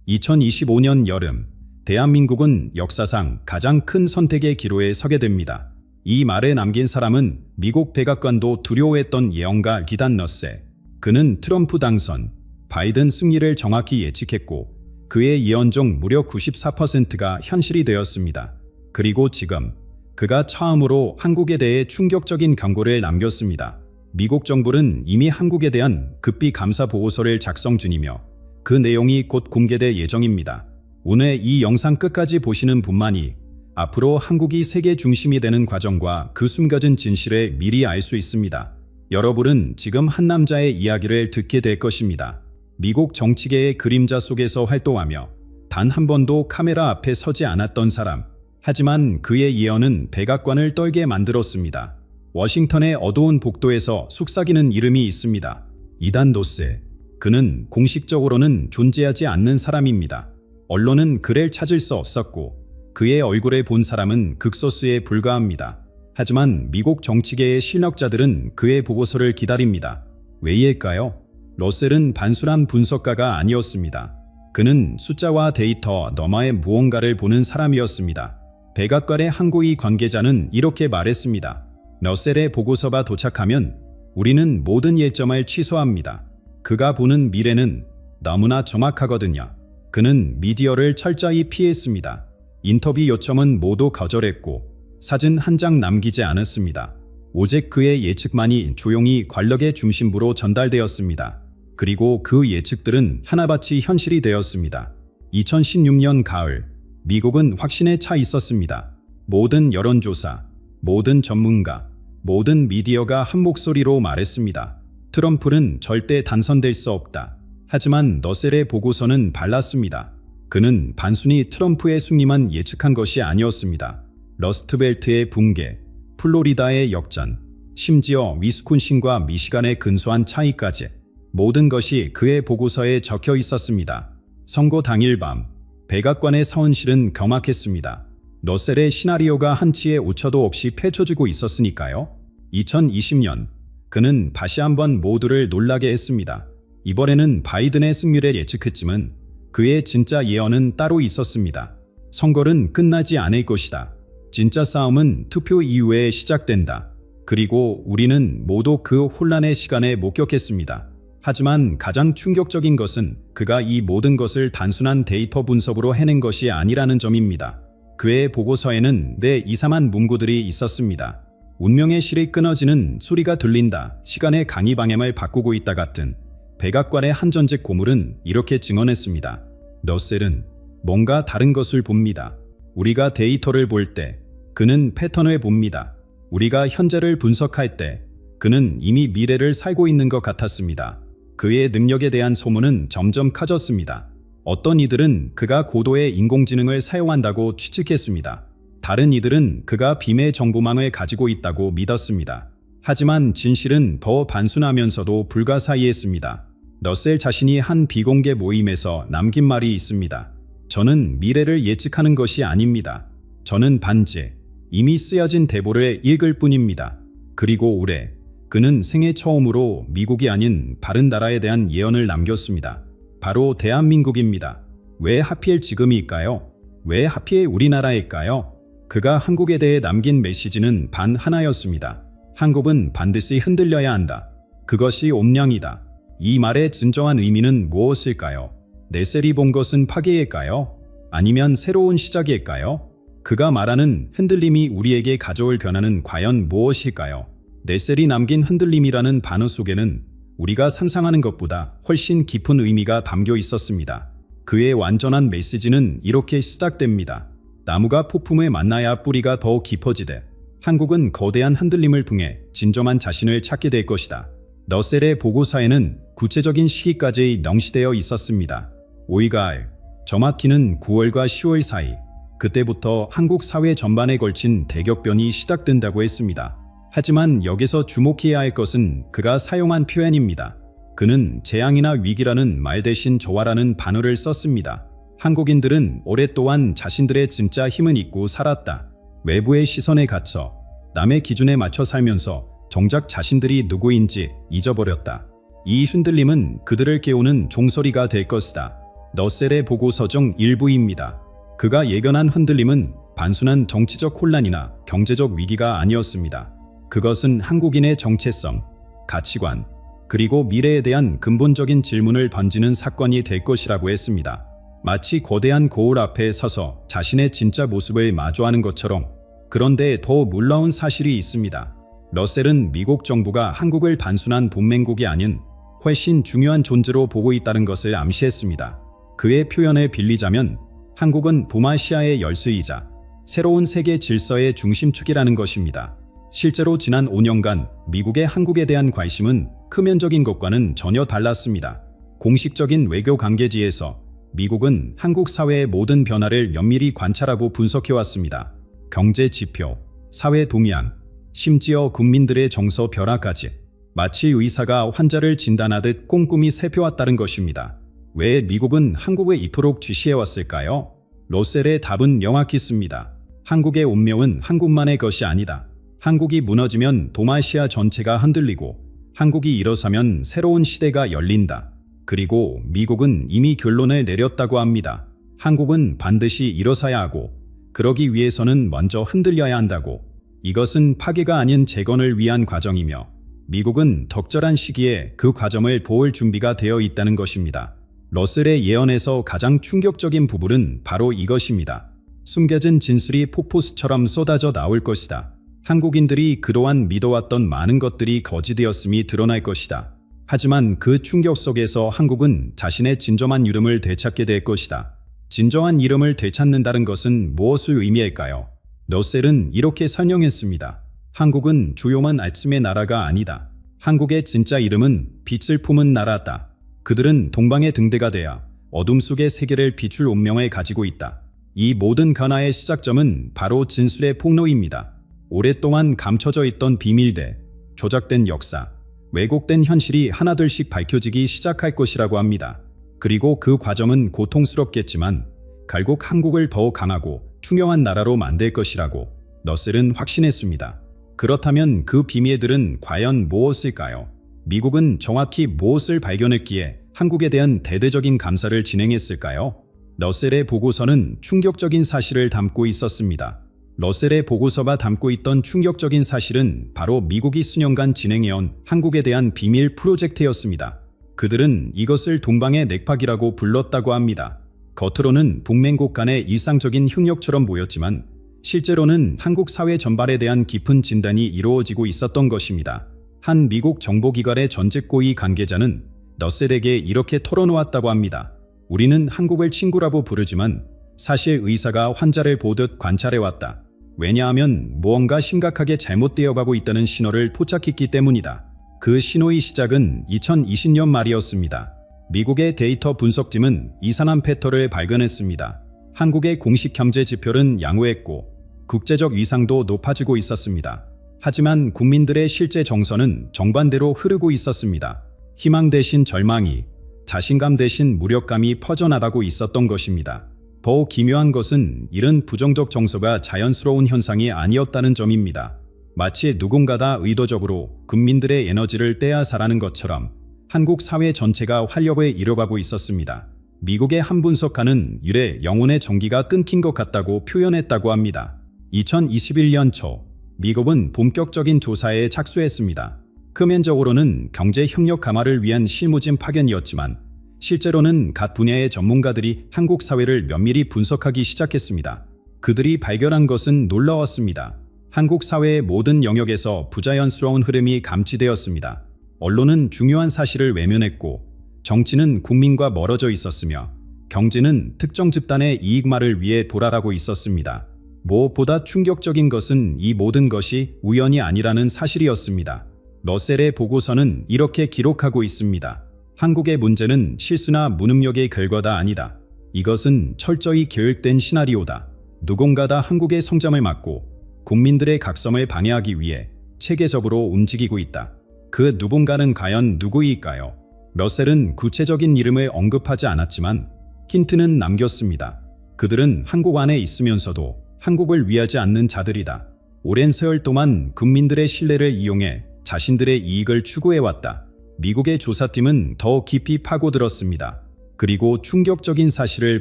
2025년 여름, 대한민국은 역사상 가장 큰 선택의 기로에 서게 됩니다. 이 말에 남긴 사람은 미국 백악관도 두려워했던 예언가 기단 러셀. 그는 트럼프 당선, 바이든 승리를 정확히 예측했고 그의 예언 중 무려 94%가 현실이 되었습니다. 그리고 지금 그가 처음으로 한국에 대해 충격적인 경고를 남겼습니다. 미국 정부는 이미 한국에 대한 급비 감사 보고서를 작성 중이며 그 내용이 곧 공개될 예정입니다. 오늘 이 영상 끝까지 보시는 분만이 앞으로 한국이 세계 중심이 되는 과정과 그 숨겨진 진실을 미리 알 수 있습니다. 여러분은 지금 한 남자의 이야기를 듣게 될 것입니다. 미국 정치계의 그림자 속에서 활동하며 단 한 번도 카메라 앞에 서지 않았던 사람. 하지만 그의 예언은 백악관을 떨게 만들었습니다. 워싱턴의 어두운 복도에서 속삭이는 이름이 있습니다. 기단 러셀. 그는 공식적으로는 존재하지 않는 사람입니다. 언론은 그를 찾을 수 없었고 그의 얼굴을 본 사람은 극소수에 불과합니다. 하지만 미국 정치계의 실력자들은 그의 보고서를 기다립니다. 왜일까요? 러셀은 단순한 분석가가 아니었습니다. 그는 숫자와 데이터 너머의 무언가를 보는 사람이었습니다. 백악관의 한 고위 관계자는 이렇게 말했습니다. 러셀의 보고서가 도착하면 우리는 모든 일정을 취소합니다. 그가 보는 미래는 너무나 정확하거든요. 그는 미디어를 철저히 피했습니다. 인터뷰 요청은 모두 거절했고 사진 한 장 남기지 않았습니다. 오직 그의 예측만이 조용히 권력의 중심부로 전달되었습니다. 그리고 그 예측들은 하나같이 현실이 되었습니다. 2016년 가을, 미국은 확신에 차 있었습니다. 모든 여론조사, 모든 전문가, 모든 미디어가 한 목소리로 말했습니다. 트럼프는 절대 당선될 수 없다. 하지만 러셀의 보고서는 달랐습니다. 그는 단순히 트럼프의 승리만 예측한 것이 아니었습니다. 러스트벨트의 붕괴, 플로리다의 역전, 심지어 위스콘신과 미시간의 근소한 차이까지 모든 것이 그의 보고서에 적혀 있었습니다. 선거 당일 밤, 백악관의 사원실은 경악했습니다. 러셀의 시나리오가 한치의 오차도 없이 펼쳐지고 있었으니까요. 2020년, 그는 다시 한번 모두를 놀라게 했습니다. 이번에는 바이든의 승리를 예측했지만 그의 진짜 예언은 따로 있었습니다. 선거는 끝나지 않을 것이다. 진짜 싸움은 투표 이후에 시작된다. 그리고 우리는 모두 그 혼란의 시간에 목격했습니다. 하지만 가장 충격적인 것은 그가 이 모든 것을 단순한 데이터 분석으로 해낸 것이 아니라는 점입니다. 그의 보고서에는 이상한 문구들이 있었습니다. 운명의 실이 끊어지는 소리가 들린다. 시간의 강의 방향을 바꾸고 있다 같은. 백악관의 한 전직 고물은 이렇게 증언했습니다. 러셀은 뭔가 다른 것을 봅니다. 우리가 데이터를 볼 때 그는 패턴을 봅니다. 우리가 현재를 분석할 때 그는 이미 미래를 살고 있는 것 같았습니다. 그의 능력에 대한 소문은 점점 커졌습니다. 어떤 이들은 그가 고도의 인공지능을 사용한다고 추측했습니다. 다른 이들은 그가 비밀 정보망을 가지고 있다고 믿었습니다. 하지만 진실은 더 단순하면서도 불가사의했습니다. 러셀 자신이 한 비공개 모임에서 남긴 말이 있습니다. 저는 미래를 예측하는 것이 아닙니다. 저는 반지, 이미 쓰여진 대보를 읽을 뿐입니다. 그리고 올해 그는 생애 처음으로 미국이 아닌 다른 나라에 대한 예언을 남겼습니다. 바로 대한민국입니다. 왜 하필 지금일까요? 왜 하필 우리나라일까요? 그가 한국에 대해 남긴 메시지는 단 하나였습니다. 한국은 반드시 흔들려야 한다. 그것이 운명이다. 이 말의 진정한 의미는 무엇일까요? 러셀이 본 것은 파괴일까요? 아니면 새로운 시작일까요? 그가 말하는 흔들림이 우리에게 가져올 변화는 과연 무엇일까요? 러셀이 남긴 흔들림이라는 단어 속에는 우리가 상상하는 것보다 훨씬 깊은 의미가 담겨 있었습니다. 그의 완전한 메시지는 이렇게 시작됩니다. 나무가 폭풍을 만나야 뿌리가 더 깊어지되 한국은 거대한 흔들림을 통해 진정한 자신을 찾게 될 것이다. 러셀의 보고서에는 구체적인 시기까지 명시되어 있었습니다. 5일가을, 정확히는 9월과 10월 사이, 그때부터 한국 사회 전반에 걸친 대격변이 시작된다고 했습니다. 하지만 여기서 주목해야 할 것은 그가 사용한 표현입니다. 그는 재앙이나 위기라는 말 대신 저하라는 단어를 썼습니다. 한국인들은 오랫동안 자신들의 진짜 힘은 잊고 살았다. 외부의 시선에 갇혀 남의 기준에 맞춰 살면서 정작 자신들이 누구인지 잊어버렸다. 이 흔들림은 그들을 깨우는 종소리가 될 것이다. 러셀의 보고서 중 일부입니다. 그가 예견한 흔들림은 단순한 정치적 혼란이나 경제적 위기가 아니었습니다. 그것은 한국인의 정체성, 가치관, 그리고 미래에 대한 근본적인 질문을 던지는 사건이 될 것이라고 했습니다. 마치 거대한 거울 앞에 서서 자신의 진짜 모습을 마주하는 것처럼. 그런데 더 놀라운 사실이 있습니다. 러셀은 미국 정부가 한국을 단순한 동맹국이 아닌 훨씬 중요한 존재로 보고 있다는 것을 암시했습니다. 그의 표현을 빌리자면 한국은 동아시아의 열쇠이자 새로운 세계 질서의 중심축이라는 것입니다. 실제로 지난 5년간 미국의 한국에 대한 관심은 표면적인 것과는 전혀 달랐습니다. 공식적인 외교 관계지에서 미국은 한국 사회의 모든 변화를 면밀히 관찰하고 분석해왔습니다. 경제 지표, 사회 동향, 심지어 국민들의 정서 변화까지 마치 의사가 환자를 진단하듯 꼼꼼히 살펴왔다는 것입니다. 왜 미국은 한국을 이토록 주시해왔을까요? 러셀의 답은 명확히 있습니다. 한국의 운명은 한국만의 것이 아니다. 한국이 무너지면 동아시아 전체가 흔들리고 한국이 일어서면 새로운 시대가 열린다. 그리고 미국은 이미 결론을 내렸다고 합니다. 한국은 반드시 일어서야 하고 그러기 위해서는 먼저 흔들려야 한다고. 이것은 파괴가 아닌 재건을 위한 과정이며 미국은 적절한 시기에 그 과정을 보을 준비가 되어 있다는 것입니다. 러셀의 예언에서 가장 충격적인 부분은 바로 이것입니다. 숨겨진 진술이 폭포수처럼 쏟아져 나올 것이다. 한국인들이 그동안 믿어왔던 많은 것들이 거짓이었음이 드러날 것이다. 하지만 그 충격 속에서 한국은 자신의 진정한 이름을 되찾게 될 것이다. 진정한 이름을 되찾는다는 것은 무엇을 의미할까요? 러셀은 이렇게 설명했습니다. 한국은 조용한 아침의 나라가 아니다. 한국의 진짜 이름은 빛을 품은 나라다. 그들은 동방의 등대가 되어 어둠 속의 세계를 비출 운명을 가지고 있다. 이 모든 변화의 시작점은 바로 진술의 폭로입니다. 오랫동안 감춰져 있던 비밀들, 조작된 역사, 왜곡된 현실이 하나둘씩 밝혀지기 시작할 것이라고 합니다. 그리고 그 과정은 고통스럽겠지만 결국 한국을 더욱 강하고 투명한 나라로 만들 것이라고 러셀은 확신했습니다. 그렇다면 그 비밀들은 과연 무엇일까요? 미국은 정확히 무엇을 발견했기에 한국에 대한 대대적인 감사를 진행했을까요? 러셀의 보고서는 충격적인 사실을 담고 있었습니다. 러셀의 보고서가 담고 있던 충격적인 사실은 바로 미국이 수년간 진행해온 한국에 대한 비밀 프로젝트였습니다. 그들은 이것을 동방의 넥팍이라고 불렀다고 합니다. 겉으로는 동맹국 간의 일상적인 협력처럼 보였지만 실제로는 한국 사회 전반에 대한 깊은 진단이 이루어지고 있었던 것입니다. 한 미국 정보기관의 전직 고위 관계자는 러셀에게 이렇게 털어놓았다고 합니다. 우리는 한국을 친구라고 부르지만 사실 의사가 환자를 보듯 관찰해왔다. 왜냐하면 무언가 심각하게 잘못되어 가고 있다는 신호를 포착했기 때문이다. 그 신호의 시작은 2020년 말이었습니다. 미국의 데이터 분석팀은 이상한 패턴을 발견했습니다. 한국의 공식 경제 지표는 양호했고 국제적 위상도 높아지고 있었습니다. 하지만 국민들의 실제 정서는 정반대로 흐르고 있었습니다. 희망 대신 절망이, 자신감 대신 무력감이 퍼져나가고 있었던 것입니다. 더 기묘한 것은 이런 부정적 정서가 자연스러운 현상이 아니었다는 점입니다. 마치 누군가가 의도적으로 국민들의 에너지를 떼앗아라는 것처럼 한국 사회 전체가 활력을 잃어가고 있었습니다. 미국의 한 분석가는 이래 영혼의 전기가 끊긴 것 같다고 표현했다고 합니다. 2021년 초 미국은 본격적인 조사에 착수했습니다. 표면적으로는 경제 협력 강화를 위한 실무진 파견이었지만 실제로는 각 분야의 전문가들이 한국 사회를 면밀히 분석하기 시작했습니다. 그들이 발견한 것은 놀라웠습니다. 한국 사회의 모든 영역에서 부자연스러운 흐름이 감지되었습니다. 언론은 중요한 사실을 외면했고 정치는 국민과 멀어져 있었으며 경제는 특정 집단의 이익만을 위해 돌아가고 있었습니다. 무엇보다 충격적인 것은 이 모든 것이 우연이 아니라는 사실이었습니다. 러셀의 보고서는 이렇게 기록하고 있습니다. 한국의 문제는 실수나 무능력의 결과가 아니다. 이것은 철저히 계획된 시나리오다. 누군가가 한국의 성장을 막고 국민들의 각성을 방해하기 위해 체계적으로 움직이고 있다. 그 누군가는 과연 누구일까요? 러셀은 구체적인 이름을 언급하지 않았지만 힌트는 남겼습니다. 그들은 한국 안에 있으면서도 한국을 위하지 않는 자들이다. 오랜 세월 동안 국민들의 신뢰를 이용해 자신들의 이익을 추구해왔다. 미국의 조사팀은 더 깊이 파고들었습니다. 그리고 충격적인 사실을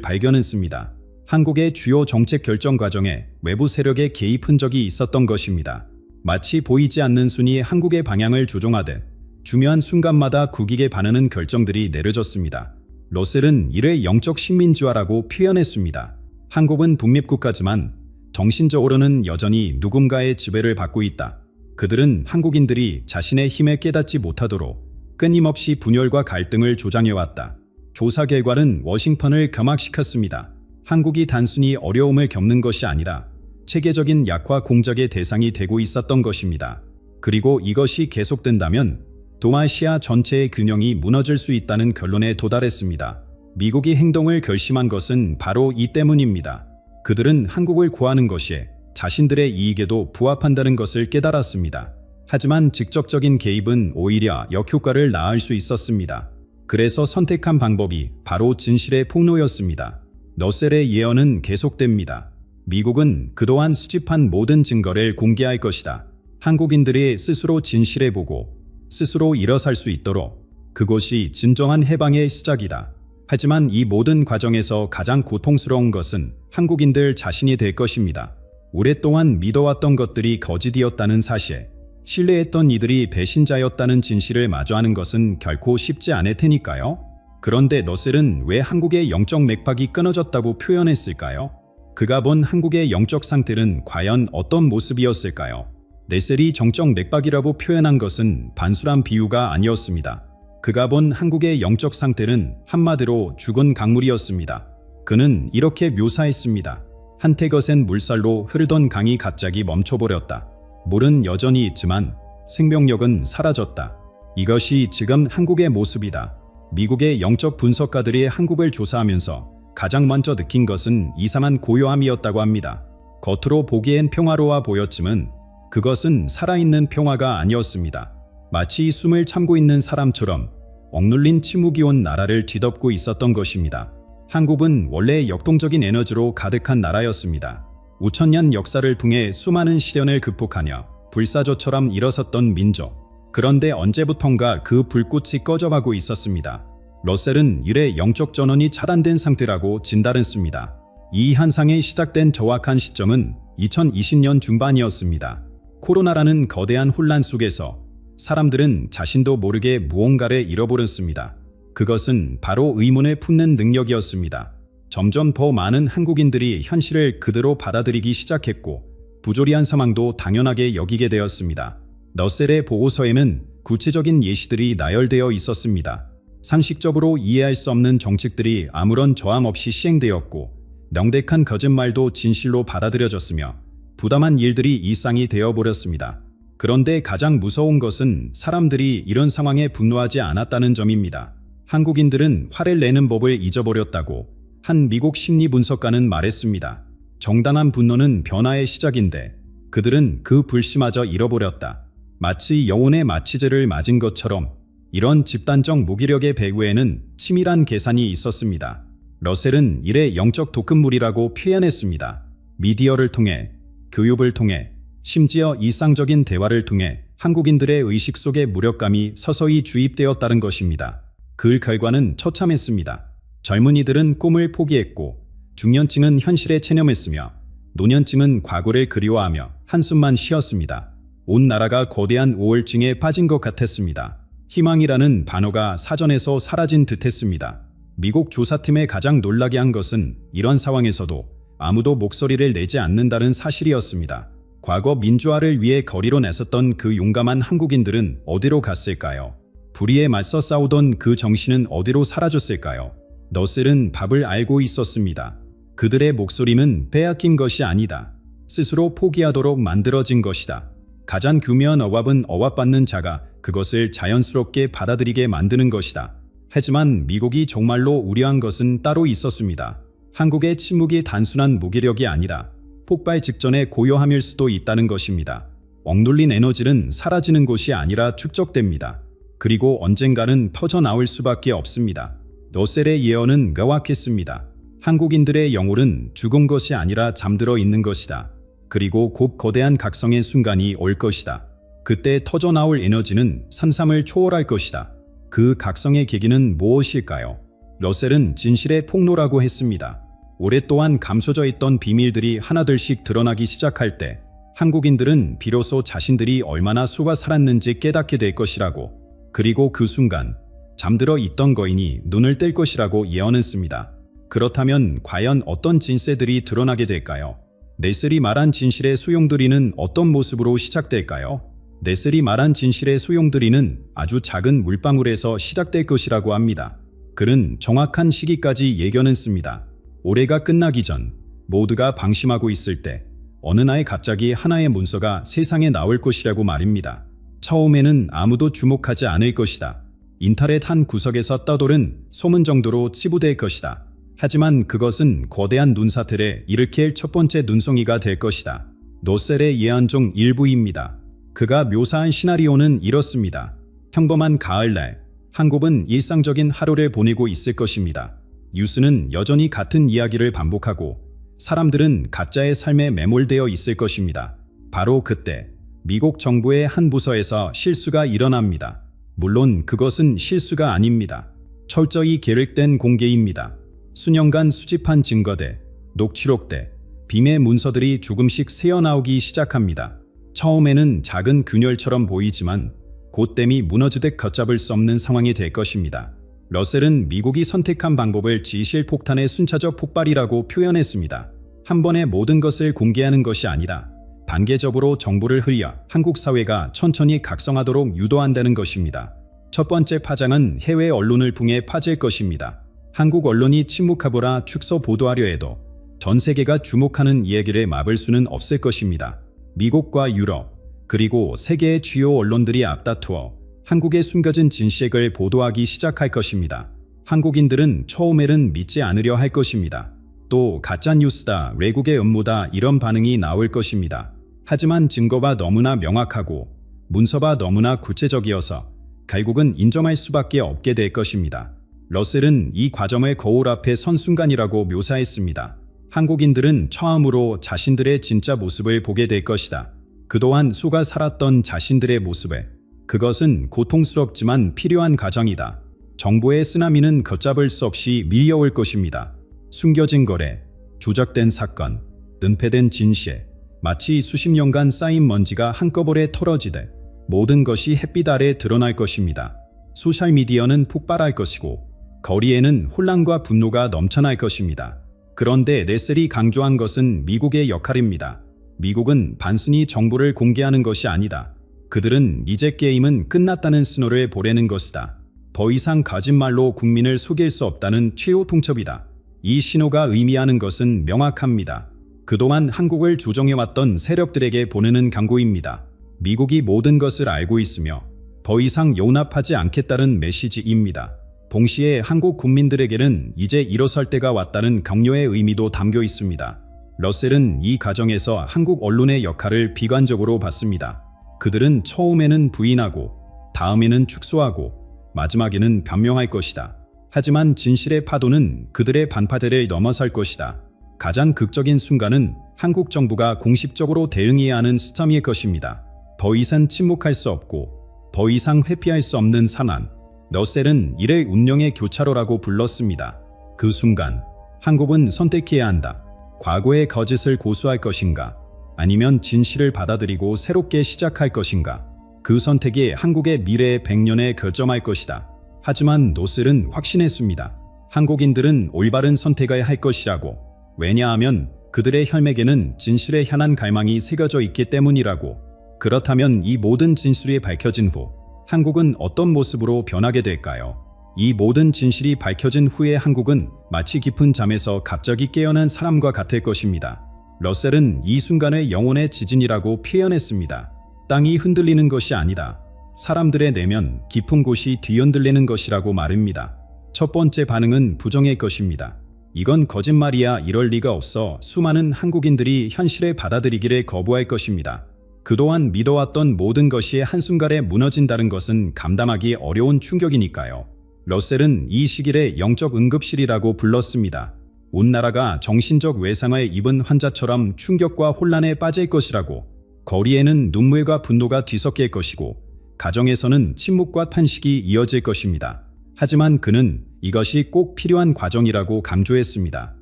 발견했습니다. 한국의 주요 정책 결정 과정에 외부 세력의 개입 흔적이 있었던 것입니다. 마치 보이지 않는 순이 한국의 방향을 조종하듯 중요한 순간마다 국익에 반하는 결정들이 내려졌습니다. 러셀은 이를 영적 식민지화라고 표현했습니다. 한국은 북립국가지만 정신적으로는 여전히 누군가의 지배를 받고 있다. 그들은 한국인들이 자신의 힘에 깨닫지 못하도록 끊임없이 분열과 갈등을 조장해왔다. 조사 결과는 워싱턴을 경악시켰습니다. 한국이 단순히 어려움을 겪는 것이 아니라 체계적인 약화 공작의 대상이 되고 있었던 것입니다. 그리고 이것이 계속된다면 동아시아 전체의 균형이 무너질 수 있다는 결론에 도달했습니다. 미국이 행동을 결심한 것은 바로 이 때문입니다. 그들은 한국을 구하는 것이 자신들의 이익에도 부합한다는 것을 깨달았습니다. 하지만 직접적인 개입은 오히려 역효과를 낳을 수 있었습니다. 그래서 선택한 방법이 바로 진실의 폭로였습니다. 러셀의 예언은 계속됩니다. 미국은 그동안 수집한 모든 증거를 공개할 것이다. 한국인들이 스스로 진실에 보고 스스로 일어설 수 있도록 그것이 진정한 해방의 시작이다. 하지만 이 모든 과정에서 가장 고통스러운 것은 한국인들 자신이 될 것입니다. 오랫동안 믿어왔던 것들이 거짓이었다는 사실, 신뢰했던 이들이 배신자였다는 진실을 마주하는 것은 결코 쉽지 않을 테니까요. 그런데 러셀은 왜 한국의 영적 맥박이 끊어졌다고 표현했을까요? 그가 본 한국의 영적 상태는 과연 어떤 모습이었을까요? 러셀이 정적 맥박이라고 표현한 것은 단순한 비유가 아니었습니다. 그가 본 한국의 영적 상태는 한마디로 죽은 강물이었습니다. 그는 이렇게 묘사했습니다. 한때 거센 물살로 흐르던 강이 갑자기 멈춰버렸다. 물은 여전히 있지만 생명력은 사라졌다. 이것이 지금 한국의 모습이다. 미국의 영적 분석가들이 한국을 조사하면서 가장 먼저 느낀 것은 이상한 고요함이었다고 합니다. 겉으로 보기엔 평화로워 보였지만 그것은 살아있는 평화가 아니었습니다. 마치 숨을 참고 있는 사람처럼 억눌린 침묵이 온 나라를 뒤덮고 있었던 것입니다. 한국은 원래 역동적인 에너지로 가득한 나라였습니다. 5천년 역사를 통해 수많은 시련을 극복하며 불사조처럼 일어섰던 민족. 그런데 언제부턴가 그 불꽃이 꺼져가고 있었습니다. 러셀은 이래 영적 전원이 차단된 상태라고 진단했습니다. 이 현상이 시작된 정확한 시점은 2020년 중반이었습니다. 코로나라는 거대한 혼란 속에서 사람들은 자신도 모르게 무언가를 잃어버렸습니다. 그것은 바로 의문을 품는 능력이었습니다. 점점 더 많은 한국인들이 현실을 그대로 받아들이기 시작했고 부조리한 상황도 당연하게 여기게 되었습니다. 러셀의 보고서에는 구체적인 예시들이 나열되어 있었습니다. 상식적으로 이해할 수 없는 정책들이 아무런 저항 없이 시행되었고 명백한 거짓말도 진실로 받아들여졌으며 부당한 일들이 일상이 되어버렸습니다. 그런데 가장 무서운 것은 사람들이 이런 상황에 분노하지 않았다는 점입니다. 한국인들은 화를 내는 법을 잊어버렸다고 한 미국 심리분석가는 말했습니다. 정당한 분노는 변화의 시작인데 그들은 그 불씨마저 잃어버렸다. 마치 영혼의 마취제를 맞은 것처럼 이런 집단적 무기력의 배후에는 치밀한 계산이 있었습니다. 러셀은 이래 영적 독극물이라고 표현했습니다. 미디어를 통해, 교육을 통해, 심지어 일상적인 대화를 통해 한국인들의 의식 속에 무력감이 서서히 주입되었다는 것입니다. 그 결과는 처참했습니다. 젊은이들은 꿈을 포기했고 중년층은 현실에 체념했으며 노년층은 과거를 그리워하며 한숨만 쉬었습니다. 온 나라가 거대한 우울증에 빠진 것 같았습니다. 희망이라는 단어가 사전에서 사라진 듯했습니다. 미국 조사팀에 가장 놀라게 한 것은 이런 상황에서도 아무도 목소리를 내지 않는다는 사실이었습니다. 과거 민주화를 위해 거리로 나섰던 그 용감한 한국인들은 어디로 갔을까요? 불의에 맞서 싸우던 그 정신은 어디로 사라졌을까요? 러셀은 답을 알고 있었습니다. 그들의 목소리는 빼앗긴 것이 아니다. 스스로 포기하도록 만들어진 것이다. 가장 규명한 억압은 억압받는 자가 그것을 자연스럽게 받아들이게 만드는 것이다. 하지만 미국이 정말로 우려한 것은 따로 있었습니다. 한국의 침묵이 단순한 무기력이 아니라 폭발 직전의 고요함일 수도 있다는 것입니다. 억눌린 에너지는 사라지는 것이 아니라 축적됩니다. 그리고 언젠가는 퍼져나올 수밖에 없습니다. 러셀의 예언은 명확했습니다. 한국인들의 영혼은 죽은 것이 아니라 잠들어 있는 것이다. 그리고 곧 거대한 각성의 순간이 올 것이다. 그때 터져나올 에너지는 산삼을 초월할 것이다. 그 각성의 계기는 무엇일까요? 러셀은 진실의 폭로라고 했습니다. 오랫동안 감춰져 있던 비밀들이 하나둘씩 드러나기 시작할 때 한국인들은 비로소 자신들이 얼마나 속아 살았는지 깨닫게 될 것이라고, 그리고 그 순간 잠들어 있던 거인이 눈을 뜰 것이라고 예언했습니다. 그렇다면 과연 어떤 진실들이 드러나게 될까요? 넷셀이 말한 진실의 수용들이는 어떤 모습으로 시작될까요? 넷셀이 말한 진실의 수용들이는 아주 작은 물방울에서 시작될 것이라고 합니다. 그는 정확한 시기까지 예견했습니다. 올해가 끝나기 전 모두가 방심하고 있을 때 어느 날 갑자기 하나의 문서가 세상에 나올 것이라고 말입니다. 처음에는 아무도 주목하지 않을 것이다. 인터넷 한 구석에서 떠도른 소문 정도로 치부될 것이다. 하지만 그것은 거대한 눈사태를 일으킬 첫 번째 눈송이가 될 것이다. 러셀의 예언 중 일부입니다. 그가 묘사한 시나리오는 이렇습니다. 평범한 가을날, 한국은 일상적인 하루를 보내고 있을 것입니다. 뉴스는 여전히 같은 이야기를 반복하고 사람들은 가짜의 삶에 매몰되어 있을 것입니다. 바로 그때 미국 정부의 한 부서에서 실수가 일어납니다. 물론 그것은 실수가 아닙니다. 철저히 계획된 공개입니다. 수년간 수집한 증거들, 녹취록들, 비밀 문서들이 조금씩 새어나오기 시작합니다. 처음에는 작은 균열처럼 보이지만 곧 댐이 무너지듯 걷잡을 수 없는 상황이 될 것입니다. 러셀은 미국이 선택한 방법을 지실 폭탄의 순차적 폭발이라고 표현했습니다. 한 번에 모든 것을 공개하는 것이 아니라 단계적으로 정보를 흘려 한국 사회가 천천히 각성하도록 유도한다는 것입니다. 첫 번째 파장은 해외 언론을 통해 퍼질 것입니다. 한국 언론이 침묵하거나 축소 보도하려 해도 전 세계가 주목하는 이야기를 막을 수는 없을 것입니다. 미국과 유럽, 그리고 세계의 주요 언론들이 앞다투어 한국의 숨겨진 진실을 보도하기 시작할 것입니다. 한국인들은 처음에는 믿지 않으려 할 것입니다. 또 가짜뉴스다, 외국의 음모다 이런 반응이 나올 것입니다. 하지만 증거가 너무나 명확하고 문서가 너무나 구체적이어서 결국은 인정할 수밖에 없게 될 것입니다. 러셀은 이 과정을 거울 앞에 선 순간이라고 묘사했습니다. 한국인들은 처음으로 자신들의 진짜 모습을 보게 될 것이다. 그동안 속아 살았던 자신들의 모습을. 그것은 고통스럽지만 필요한 과정이다. 정보의 쓰나미는 걷잡을 수 없이 밀려올 것입니다. 숨겨진 거래, 조작된 사건, 은폐된 진실, 마치 수십 년간 쌓인 먼지가 한꺼번에 털어지듯 모든 것이 햇빛 아래 드러날 것입니다. 소셜미디어는 폭발할 것이고 거리에는 혼란과 분노가 넘쳐날 것입니다. 그런데 넷셀이 강조한 것은 미국의 역할입니다. 미국은 단순히 정보를 공개하는 것이 아니다. 그들은 이제 게임은 끝났다는 신호를 보내는 것이다. 더 이상 거짓말로 국민을 속일 수 없다는 최후 통첩이다. 이 신호가 의미하는 것은 명확합니다. 그동안 한국을 조종해왔던 세력들에게 보내는 경고입니다. 미국이 모든 것을 알고 있으며 더 이상 용납하지 않겠다는 메시지입니다. 동시에 한국 국민들에게는 이제 일어설 때가 왔다는 격려의 의미도 담겨 있습니다. 러셀은 이 과정에서 한국 언론의 역할을 비관적으로 봤습니다. 그들은 처음에는 부인하고 다음에는 축소하고 마지막에는 변명할 것이다. 하지만 진실의 파도는 그들의 반파대를 넘어설 것이다. 가장 극적인 순간은 한국 정부가 공식적으로 대응해야 하는 시점일 것입니다. 더 이상 침묵할 수 없고 더 이상 회피할 수 없는 상황. 러셀은 이를 운명의 교차로라고 불렀습니다. 그 순간 한국은 선택해야 한다. 과거의 거짓을 고수할 것인가? 아니면 진실을 받아들이고 새롭게 시작할 것인가? 그 선택이 한국의 미래의 100년에 결정할 것이다. 하지만 러셀은 확신했습니다. 한국인들은 올바른 선택을 할 것이라고. 왜냐하면 그들의 혈맥에는 진실에 향한 갈망이 새겨져 있기 때문이라고. 그렇다면 이 모든 진실이 밝혀진 후 한국은 어떤 모습으로 변하게 될까요? 이 모든 진실이 밝혀진 후에 한국은 마치 깊은 잠에서 갑자기 깨어난 사람과 같을 것입니다. 러셀은 이 순간을 영혼의 지진이라고 표현했습니다. 땅이 흔들리는 것이 아니다. 사람들의 내면 깊은 곳이 뒤흔들리는 것이라고 말합니다. 첫 번째 반응은 부정의 것입니다. 이건 거짓말이야, 이럴 리가 없어. 수많은 한국인들이 현실을 받아들이기를 거부할 것입니다. 그동안 믿어왔던 모든 것이 한순간에 무너진다는 것은 감당하기 어려운 충격이니까요. 러셀은 이 시기를 영적 응급실이라고 불렀습니다. 온 나라가 정신적 외상을 입은 환자처럼 충격과 혼란에 빠질 것이라고. 거리에는 눈물과 분노가 뒤섞일 것이고 가정에서는 침묵과 탄식이 이어질 것입니다. 하지만 그는 이것이 꼭 필요한 과정이라고 강조했습니다.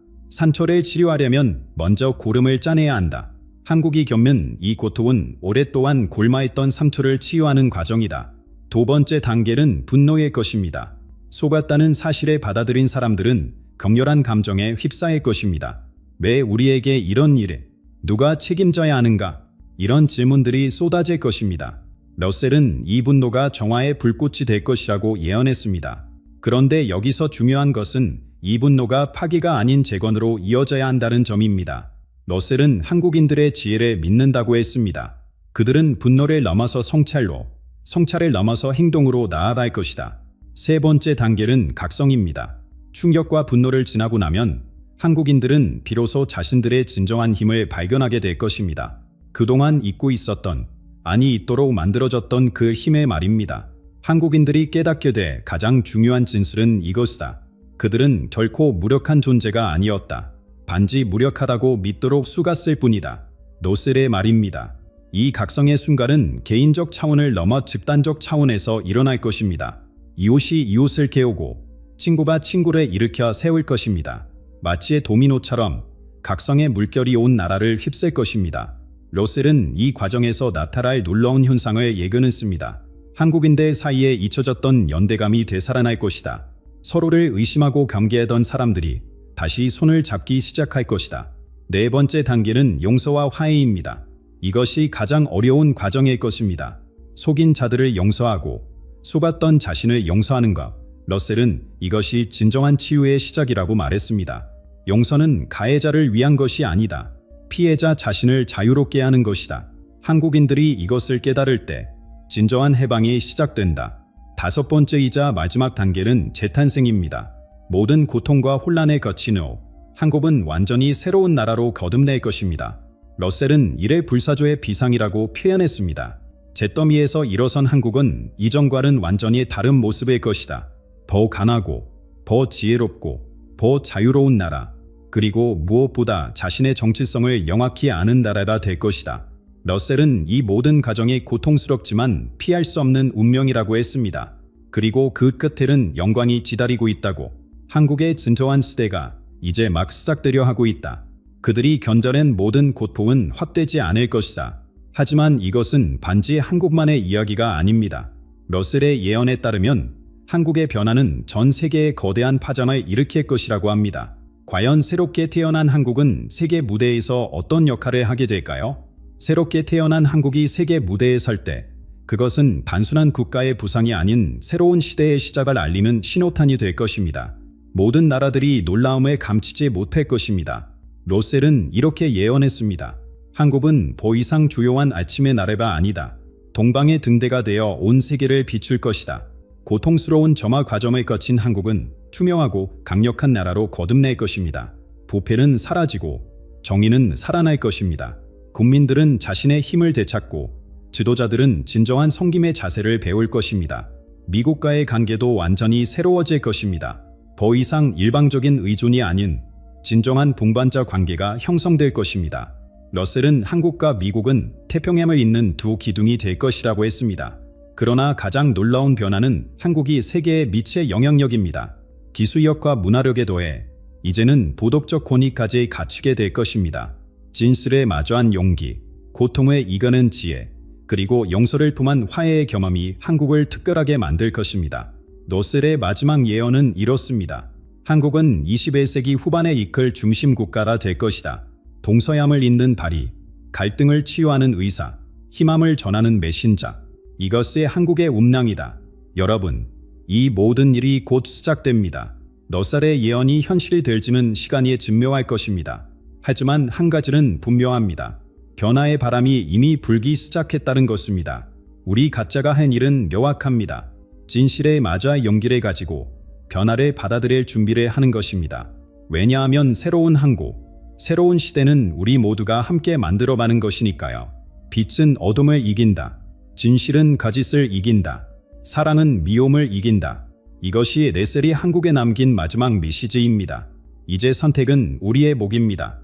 산초를 치료하려면 먼저 고름을 짜내야 한다. 한국이 겪는 이 고통은 오랫동안 골마했던 상처를 치유하는 과정이다. 두 번째 단계는 분노의 것입니다. 속았다는 사실을 받아들인 사람들은 격렬한 감정에 휩싸일 것입니다. 왜 우리에게 이런 일에 누가 책임져야 하는가? 이런 질문들이 쏟아질 것입니다. 러셀은 이 분노가 정화의 불꽃이 될 것이라고 예언했습니다. 그런데 여기서 중요한 것은 이 분노가 파기가 아닌 재건으로 이어져야 한다는 점입니다. 러셀은 한국인들의 지혜를 믿는다고 했습니다. 그들은 분노를 넘어서 성찰로, 성찰을 넘어서 행동으로 나아갈 것이다. 세 번째 단계는 각성입니다. 충격과 분노를 지나고 나면 한국인들은 비로소 자신들의 진정한 힘을 발견하게 될 것입니다. 그동안 잊고 있었던, 아니 잊도록 만들어졌던 그 힘의 말입니다. 한국인들이 깨닫게 될 가장 중요한 진술은 이것이다. 그들은 결코 무력한 존재가 아니었다. 반지 무력하다고 믿도록 속았을 뿐이다. 노셀의 말입니다. 이 각성의 순간은 개인적 차원을 넘어 집단적 차원에서 일어날 것입니다. 이웃이 이웃을 깨우고 친구가 친구를 일으켜 세울 것입니다. 마치 도미노처럼 각성의 물결이 온 나라를 휩쓸 것입니다. 러셀은 이 과정에서 나타날 놀라운 현상을 예견했습니다. 한국인들 사이에 잊혀졌던 연대감이 되살아날 것이다. 서로를 의심하고 경계하던 사람들이 다시 손을 잡기 시작할 것이다. 네 번째 단계는 용서와 화해입니다. 이것이 가장 어려운 과정일 것입니다. 속인 자들을 용서하고 속았던 자신을 용서하는 것. 러셀은 이것이 진정한 치유의 시작이라고 말했습니다. 용서는 가해자를 위한 것이 아니다. 피해자 자신을 자유롭게 하는 것이다. 한국인들이 이것을 깨달을 때 진정한 해방이 시작된다. 다섯 번째이자 마지막 단계는 재탄생입니다. 모든 고통과 혼란에 거친 후 한국은 완전히 새로운 나라로 거듭날 것입니다. 러셀은 이를 불사조의 비상이라고 표현했습니다. 잿더미에서 일어선 한국은 이전과는 완전히 다른 모습일 것이다. 더 강하고, 더 지혜롭고, 더 자유로운 나라, 그리고 무엇보다 자신의 정체성을 명확히 아는 나라가 될 것이다. 러셀은 이 모든 과정이 고통스럽지만 피할 수 없는 운명이라고 했습니다. 그리고 그 끝에는 영광이 기다리고 있다고. 한국의 진정한 시대가 이제 막 시작되려 하고 있다. 그들이 견뎌낸 모든 고통은 헛되지 않을 것이다. 하지만 이것은 반지 한국만의 이야기가 아닙니다. 러셀의 예언에 따르면 한국의 변화는 전 세계에 거대한 파장을 일으킬 것이라고 합니다. 과연 새롭게 태어난 한국은 세계 무대에서 어떤 역할을 하게 될까요? 새롭게 태어난 한국이 세계 무대에 설 때 그것은 단순한 국가의 부상이 아닌 새로운 시대의 시작을 알리는 신호탄이 될 것입니다. 모든 나라들이 놀라움을 감추지 못할 것입니다. 러셀은 이렇게 예언했습니다. 한국은 더 이상 주요한 아침의 나라가 아니다. 동방의 등대가 되어 온 세계를 비출 것이다. 고통스러운 점화 과정을 거친 한국은 투명하고 강력한 나라로 거듭날 것입니다. 부패는 사라지고 정의는 살아날 것입니다. 국민들은 자신의 힘을 되찾고 지도자들은 진정한 섬김의 자세를 배울 것입니다. 미국과의 관계도 완전히 새로워질 것입니다. 더 이상 일방적인 의존이 아닌 진정한 동반자 관계가 형성될 것입니다. 러셀은 한국과 미국은 태평양을 잇는 두 기둥이 될 것이라고 했습니다. 그러나 가장 놀라운 변화는 한국이 세계에 미칠 영향력입니다. 기술력과 문화력에 더해 이제는 도덕적 권위까지 갖추게 될 것입니다. 진실에 마주한 용기, 고통을 이겨낸 지혜, 그리고 용서를 통한 화해의 경험이 한국을 특별하게 만들 것입니다. 러셀의 마지막 예언은 이렇습니다. 한국은 21세기 후반에 이끌 중심 국가가 될 것이다. 동서양을 잇는 발이, 갈등을 치유하는 의사, 희망을 전하는 메신저. 이것이 한국의 운명이다. 여러분, 이 모든 일이 곧 시작됩니다. 러셀의 예언이 현실이 될지는 시간이 증명할 것입니다. 하지만 한 가지는 분명합니다. 변화의 바람이 이미 불기 시작했다는 것입니다. 우리 각자가 한 일은 명확합니다. 진실에 맞아 용기를 가지고 변화를 받아들일 준비를 하는 것입니다. 왜냐하면 새로운 한국, 새로운 시대는 우리 모두가 함께 만들어가는 것이니까요. 빛은 어둠을 이긴다. 진실은 거짓을 이긴다. 사랑은 미움을 이긴다. 이것이 러셀이 한국에 남긴 마지막 메시지입니다. 이제 선택은 우리의 몫입니다.